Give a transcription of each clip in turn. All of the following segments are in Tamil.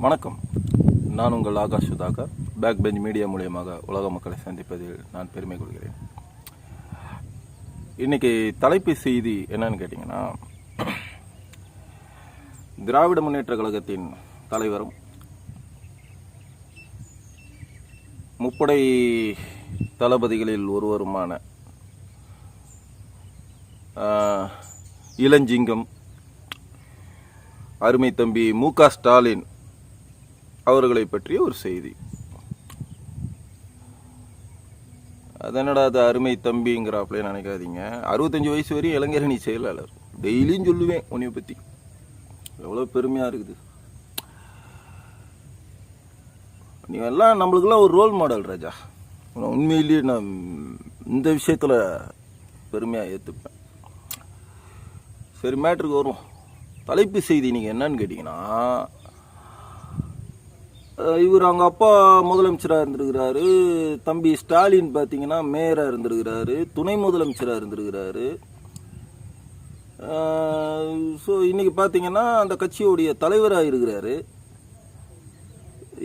வணக்கம். நான் உங்கள் Akash Sudhakar. Back Bench Media மூலியமாக உலக மக்களை சந்திப்பதில் நான் பெருமை கொள்கிறேன். இன்னைக்கு தலைப்பு செய்தி என்னன்னு கேட்டிங்கன்னா, திராவிட முன்னேற்ற கழகத்தின் தலைவரும் முப்படை தளபதிகளில் ஒருவருமான இளஞ்சிங்கம் அருமை தம்பி மு.க. ஸ்டாலின் அவர்களை பற்றிய ஒரு செய்தி. அதனடா அது அருமை தம்பிங்கிறாப்லே நினைக்காதீங்க. 65 வயசு வரையும் இளைஞரணி செயலாளர். டெய்லியும் சொல்லுவேன் உன்னைய பற்றி. எவ்வளோ பெருமையாக இருக்குது. நீங்கள் எல்லாம் நம்மளுக்கெல்லாம் ஒரு ரோல் மாடல் ராஜா. உண்மையிலேயே நான் இந்த விஷயத்தில் பெருமையாக ஏற்றுப்பேன். சரி, மேட்ருக்கு வருவோம். தலைப்பு செய்தி நீங்கள் என்னன்னு கேட்டிங்கன்னா, இவர் அவங்க அப்பா முதலமைச்சராக இருந்திருக்கிறாரு, தம்பி ஸ்டாலின் பார்த்தீங்கன்னா மேயராக இருந்திருக்கிறாரு, துணை முதலமைச்சராக இருந்திருக்கிறாரு. ஸோ இன்றைக்கி பார்த்தீங்கன்னா அந்த கட்சியோடைய தலைவராக இருக்கிறாரு.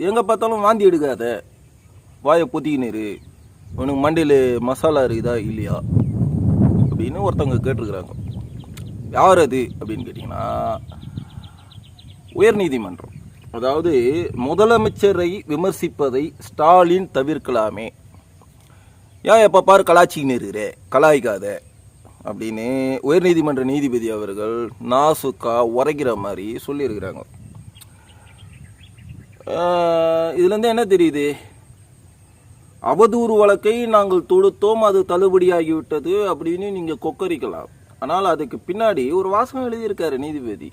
எங்கே பார்த்தாலும் வாந்தி எடுக்காத, வாயை பொத்திக்கினு, உனக்கு மண்டியில் மசாலா இருக்குதா இல்லையா அப்படின்னு ஒருத்தவங்க கேட்டிருக்கிறாங்க. யார் அது அப்படின்னு கேட்டிங்கன்னா, உயர்நீதிமன்றம். அதாவது முதலமைச்சரை விமர்சிப்பதை ஸ்டாலின் தவிர்க்கலாமே, ஏன் எப்போ பாரு கலாச்சின்னு இருக்கிறே, கலாய்க்காத அப்படின்னு உயர்நீதிமன்ற நீதிபதி அவர்கள் நாசுக்கா உரைக்கிற மாதிரி சொல்லியிருக்கிறாங்க. இதுலேருந்து என்ன தெரியுது? அவதூறு வழக்கை நாங்கள் தொடுத்தோம், அது தள்ளுபடியாகிவிட்டது அப்படின்னு நீங்கள் கொக்கரிக்கலாம். ஆனால் அதுக்கு பின்னாடி ஒரு வாசகம் எழுதியிருக்காரு நீதிபதி.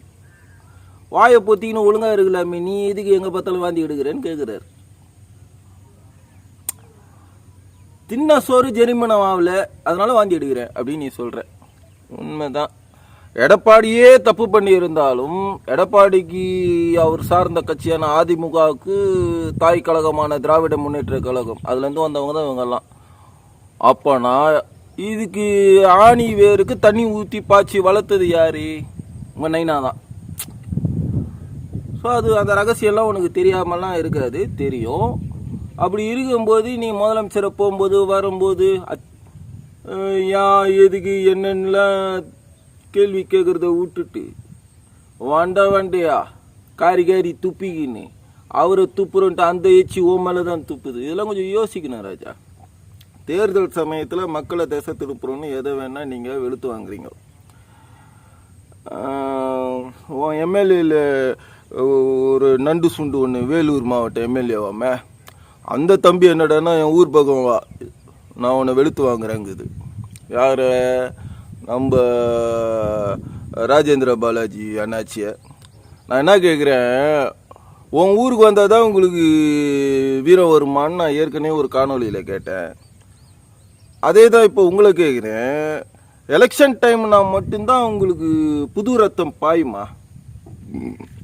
வாயை பொத்தின்னு ஒழுங்கா இருக்கலாமே, நீ எதுக்கு எங்கே பார்த்தாலும் வாந்தி எடுக்கிறேன்னு கேட்குறாரு. தின்ன சோறு ஜெரிமனம் ஆகல, அதனால வாந்தி எடுக்கிறேன் அப்படின்னு நீ சொல்கிற. உண்மைதான். எடப்பாடியே தப்பு பண்ணியிருந்தாலும் எடப்பாடிக்கு அவர் சார்ந்த கட்சியான அதிமுகவுக்கு தாய் கழகமான திராவிட முன்னேற்ற கழகம், அதுலேருந்து வந்தவங்க தான் இவங்கெல்லாம். அப்போனா இதுக்கு ஆணி வேருக்கு தண்ணி ஊற்றி பாய்ச்சி வளர்த்தது யாரு? உங்கள் நைனா தான். ஸோ அது அந்த ரகசியம்லாம் உனக்கு தெரியாமலாம் இருக்காது, தெரியும். அப்படி இருக்கும்போது நீ முதலமைச்சரை போகும்போது வரும்போது எதுக்கு என்னென்னலாம் கேள்வி கேட்குறத விட்டுட்டு வண்டையா காரி துப்பிக்கின்னு அவரை துப்புறன்ட்டு அந்த எச்சி ஓ மேலே தான் துப்புது. இதெல்லாம் கொஞ்சம் யோசிக்கணும் ராஜா. தேர்தல் சமயத்தில் மக்களை திசை திருப்புறோன்னு எதை வேணால் நீங்கள் வெளுத்து வாங்குறீங்க. எம்எல்ஏல ஒரு நண்டு சுண்டு ஒன்று வேலூர் மாவட்ட எம்எல்ஏவாம, அந்த தம்பி என்னடான்னா என் ஊர் பக்கம் வா, நான் உன்னை வெளுத்து வாங்குறேங்குது. யார்? நம்ம ராஜேந்திர பாலாஜி அண்ணாச்சியை. நான் என்ன கேட்குறேன், உன் ஊருக்கு வந்தால் தான் உங்களுக்கு வீரம் வருமானு நான் ஏற்கனவே ஒரு காணொலியில் கேட்டேன். அதே தான் இப்போ உங்களை கேட்குறேன். எலெக்ஷன் டைம்னா மட்டும்தான் உங்களுக்கு புது ரத்தம் பாயுமா?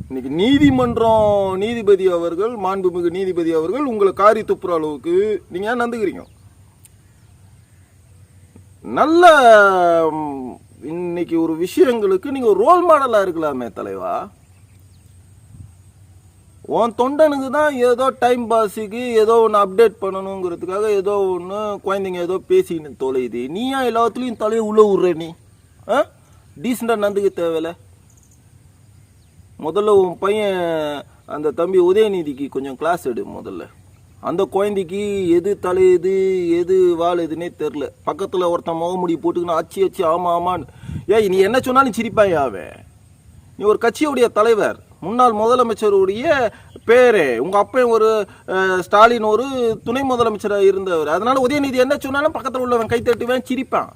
இன்னைக்கு நீதிமன்றம் நீதிபதி அவர்கள், மாண்புமிகு நீதிபதி அவர்கள் உங்களை காரி துப்புற அளவுக்கு நீங்கள் ஏன் நந்துக்கிறீங்க? நல்ல இன்னைக்கு ஒரு விஷயங்களுக்கு நீங்கள் ரோல் மாடலாக இருக்கலாமே தலைவா. உன் தொண்டனுக்கு தான் ஏதோ டைம் பாஸுக்கு ஏதோ ஒன்று அப்டேட் பண்ணணுங்கிறதுக்காக ஏதோ ஒன்று குழந்தைங்க ஏதோ பேசிக்கின்னு தொலையுது. நீ ஏன் எல்லாத்துலேயும் தலையை உள்ள விட்ற? நீ டீசெண்டாக நந்துக்க தேவையில்ல. முதல்ல உன் பையன் அந்த தம்பி உதயநிதிக்கு கொஞ்சம் கிளாஸ் எடு. முதல்ல அந்த குழந்தைக்கு எது தலையுது எது வாழுதுன்னே தெரில. பக்கத்தில் ஒருத்தன் முகமுடி போட்டுக்கின்னு அச்சு ஆமாம் ஆமான்னு. ஏன் நீ என்ன சொன்னாலும் சிரிப்பாயாவே? நீ ஒரு கட்சியுடைய தலைவர், முன்னாள் முதலமைச்சருடைய பேரு. உங்கள் அப்பையும் ஒரு ஸ்டாலின் ஒரு துணை முதலமைச்சராக இருந்தவர். அதனால உதயநிதி என்ன சொன்னாலும் பக்கத்தில் உள்ளவன் கை தட்டுவேன், சிரிப்பான்,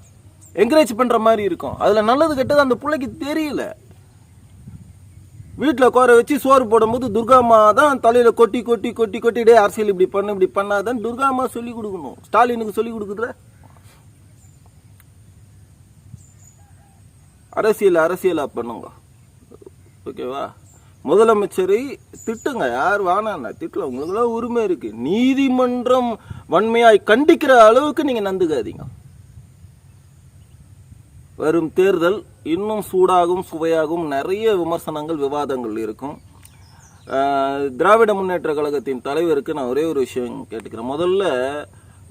என்கரேஜ் பண்ணுற மாதிரி இருக்கும். அதில் நல்லது கெட்டது அந்த பிள்ளைக்கு தெரியல. வீட்டில் கோர வச்சு சோறு போடும்போது துர்காமா தான் தலையில் கொட்டி கொட்டி கொட்டி கொட்டி டே அரசியல் இப்படி பண்ணு இப்படி பண்ணாதான் துர்காமா சொல்லி கொடுக்கணும். ஸ்டாலினுக்கு சொல்லி கொடுக்குற அரசியலாக பண்ணுங்க. ஓகேவா? முதலமைச்சரை திட்டுங்க, யார் வானா திட்டல, உங்களுக்குலாம் உரிமை இருக்கு. நீதிமன்றம் வன்மையாய் கண்டிக்கிற அளவுக்கு நீங்க நந்துக்காதீங்க. வரும் தேர்தல் இன்னும் சூடாகும் சுவையாகும், நிறைய விமர்சனங்கள் விவாதங்கள் இருக்கும். திராவிட முன்னேற்ற கழகத்தின் தலைவருக்கு நான் ஒரே ஒரு விஷயம் கேட்டுக்கிறேன். முதல்ல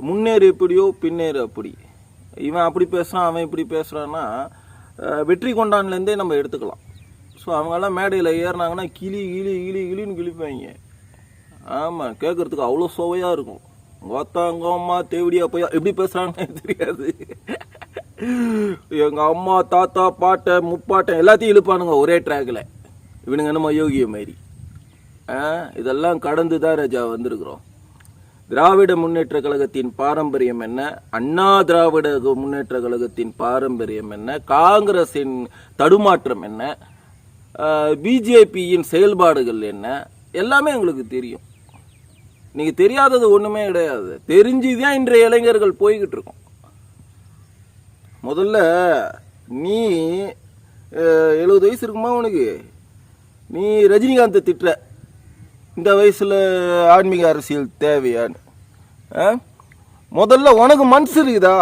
முன்னேறு எப்படியோ பின்னேறு அப்படி. இவன் அப்படி பேசுகிறான், அவன் இப்படி பேசுகிறான்னா வெற்றி கொண்டான்லேருந்தே நம்ம எடுத்துக்கலாம். ஸோ அவங்கெல்லாம் மேடையில் ஏறினாங்கன்னா கிளின்னு கிழிப்பாங்க. ஆமாம், கேட்குறதுக்கு அவ்வளோ சுவையாக இருக்கும். கோத்தாங்க அம்மா தேவடியா போய் எப்படி பேசுகிறாங்கன்னு தெரியாது. எங்கள் அம்மா தாத்தா பாட்டை முப்பாட்டை எல்லாத்தையும் இழுப்பானுங்க ஒரே ட்ராக்கில். இவனுங்க என்னமோ யோகிய மாதிரி. இதெல்லாம் கடந்து தான் ராஜா வந்திருக்கிறோம். திராவிட முன்னேற்ற கழகத்தின் பாரம்பரியம் என்ன, அண்ணா திராவிட முன்னேற்ற கழகத்தின் பாரம்பரியம் என்ன, காங்கிரஸின் தடுமாற்றம் என்ன, பிஜேபியின் செயல்பாடுகள் என்ன, எல்லாமே எங்களுக்கு தெரியும். நீங்கள் தெரியாதது ஒன்றுமே கிடையாது. தெரிஞ்சுதான் இன்றைய இளைஞர்கள் போய்கிட்டு இருக்கோம். முதல்ல நீ 70 வயசு இருக்குமா உனக்கு, நீ ரஜினிகாந்தை திட்டுற இந்த வயசில் ஆன்மீக அரசியல் தேவையான்னு? முதல்ல உனக்கு மனசு இருக்குதா?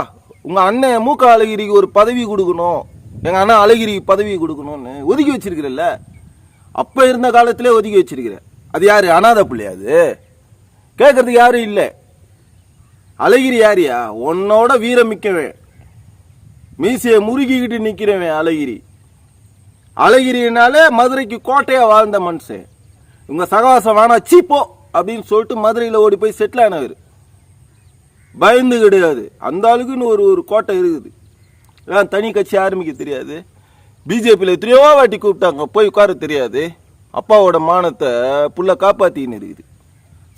உங்கள் அண்ணன் மூக்க அழகிரிக்கு ஒரு பதவி கொடுக்கணும், எங்கள் அண்ணன் அழகிரிக்கு பதவி கொடுக்கணும்னு ஒதுக்கி வச்சிருக்கிறல்ல. அப்போ இருந்த காலத்திலே ஒதுக்கி வச்சிருக்கிற. அது யாரு? அனாதை பிள்ளையா? அது கேட்கறதுக்கு யாரும் இல்லை. அழகிரி யாரியா? உன்னோட வீரம் மிக்கவன், மீசையை முறுகிக்கிட்டு நிற்கிறவன் அழகிரி. அழகிரினாலே மதுரைக்கு கோட்டையா வாழ்ந்த மனுஷன். இவங்க சகவாசம் வேணா சீப்போ அப்படின்னு சொல்லிட்டு மதுரையில் ஓடி போய் செட்டில் ஆனவர். பயந்து கிடையாது, அந்த ஆளுக்குன்னு ஒரு கோட்டை இருக்குது. தனி கட்சி ஆரம்பிக்க தெரியாது. பிஜேபியில் எத்தனையோ வாட்டி கூப்பிட்டாங்க, போய் உட்கார தெரியாது. அப்பாவோட மானத்தை புள்ள காப்பாற்றின்னு இருக்குது.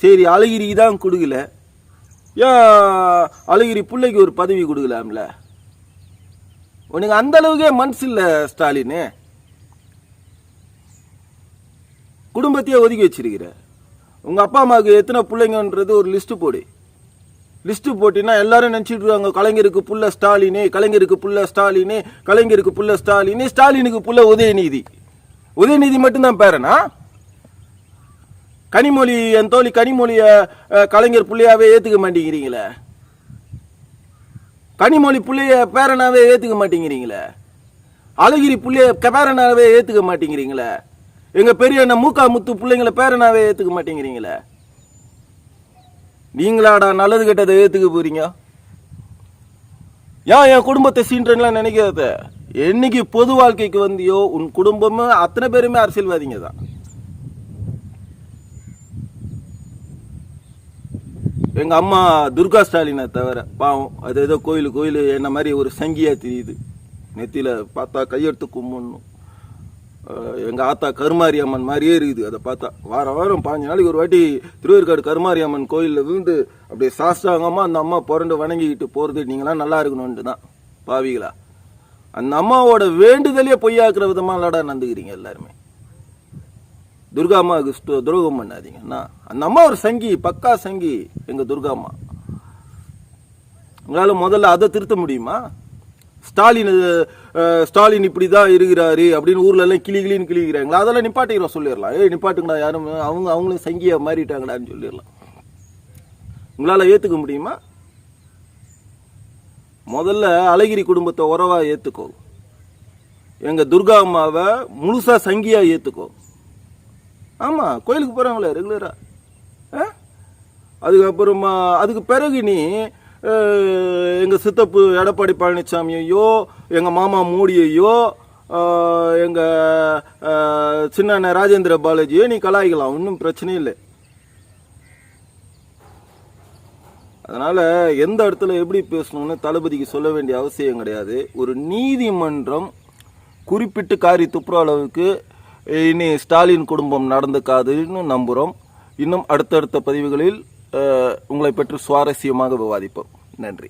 சரி, அழகிரிக்கு தான் கொடுக்கல, ஏன் அழகிரி பிள்ளைக்கு ஒரு பதவி கொடுக்கலாம்ல? உனக்கு அந்த அளவுக்கே மனசு இல்லை ஸ்டாலின். குடும்பத்தையே ஒதுக்கி வச்சிருக்கிற. உங்க அப்பா அம்மாவுக்கு எத்தனை பிள்ளைங்கன்றது ஒரு லிஸ்ட் போடு. லிஸ்ட் போட்டினா எல்லாரும் நினைச்சிட்டு இருக்காங்க கலைஞருக்கு புள்ள ஸ்டாலினே, கலைஞருக்கு புள்ள ஸ்டாலினே, கலைஞருக்கு புள்ள ஸ்டாலினே, ஸ்டாலினுக்கு புள்ள உதயநிதி. உதயநிதி மட்டும்தான் பேரனா? கனிமொழி, என் தோழி கனிமொழிய கலைஞர் பிள்ளையாவே ஏத்துக்க மாட்டேங்கிறீங்களே. கனிமொழி பிள்ளைய பேரனாவே ஏத்துக்க மாட்டேங்கிறீங்களே. அழகிரி பிள்ளைய பேரனாவே ஏத்துக்க மாட்டேங்கிறீங்களே. எங்க பெரிய அண்ணன் மூக்கா முத்து பிள்ளைங்களை பேரனாவே ஏத்துக்க மாட்டேங்கிறீங்களே. நீங்களாடா நல்லது கெட்டதை ஏத்துக்க போறீங்க? ஏன் என் குடும்பத்தை சீன்றன்லாம் நினைக்காத. என்னைக்கு பொது வாழ்க்கைக்கு வந்தியோ உன் குடும்பமும் அத்தனை பேருமே அரசியல்வாதிங்க தான். எங்க அம்மா துர்கா ஸ்டாலினை தவிர பாவம், அது ஏதோ கோயில் என்ன மாதிரி ஒரு சங்கியா தெரியுது. நெத்தியில பார்த்தா கையெடுத்து கும்பிடணும். எங்க ஆத்தா கருமாரி அம்மன் மாதிரியே இருக்குது. அதை பார்த்தா வாரம் 5 நாளைக்கு ஒரு வாட்டி திருவேற்காடு கருமாரி அம்மன் கோயிலில் இருந்து அப்படியே சாஸ்தாங்கமா அந்த அம்மா புரண்டு வணங்கிக்கிட்டு போறது. நீங்களாம் நல்லா இருக்கணும்னு தான் பாவிகளா. அந்த அம்மாவோட வேண்டுதலே பொய்யாக்குற விதமா இல்லாடா நந்துக்கிறீங்க எல்லாருமே. துர்கா அம்மாவுக்கு துரோகம் பண்ணாதீங்கன்னா. அந்த அம்மா ஒரு சங்கி, பக்கா சங்கி எங்க துர்கா அம்மா. உங்களால முதல்ல அதை திருத்த முடியுமா? ஸ்டாலின் இப்படிதான் இருக்கிறாரு அப்படின்னு ஊர்ல எல்லாம் கிளின்னு கிளிக்கிறாங்களா? அதெல்லாம் நிப்பாட்டிக்கிறோம் சொல்லிடலாம். நிப்பாட்டுங்கடா, யாரும் அவங்களும் சங்கியா மாறிட்டாங்கடான்னு சொல்லிடலாம். உங்களால ஏத்துக்க முடியுமா? முதல்ல அழகிரி குடும்பத்தை உறவா ஏத்துக்கோ. எங்க துர்கா அம்மாவை முழுசா சங்கியா ஏத்துக்கோ. ஆமா, கோயிலுக்கு போறாங்களே ரெகுலரா. அதுக்கப்புறமா அதுக்கு பிறகு நீ எங்க சித்தப்பு எடப்பாடி பழனிசாமியையோ, எங்க மாமா மோடியையோ, எங்க சின்ன ராஜேந்திர பாலாஜியோ நீ கலாய்க்கலாம், ஒன்றும் பிரச்சனை இல்லை. அதனால எந்த இடத்துல எப்படி பேசணும்னு தளபதிக்கு சொல்ல வேண்டிய அவசியம் கிடையாது. ஒரு நீதிமன்றம் குறிப்பிட்டு காரி துப்புற அளவுக்கு இனி ஸ்டாலின் குடும்பம் நடந்துக்காதுன்னு நம்புகிறோம். இன்னும் அடுத்தடுத்த பதிவுகளில் உங்களை பற்றி சுவாரஸ்யமாக விவாதிப்போம். நன்றி.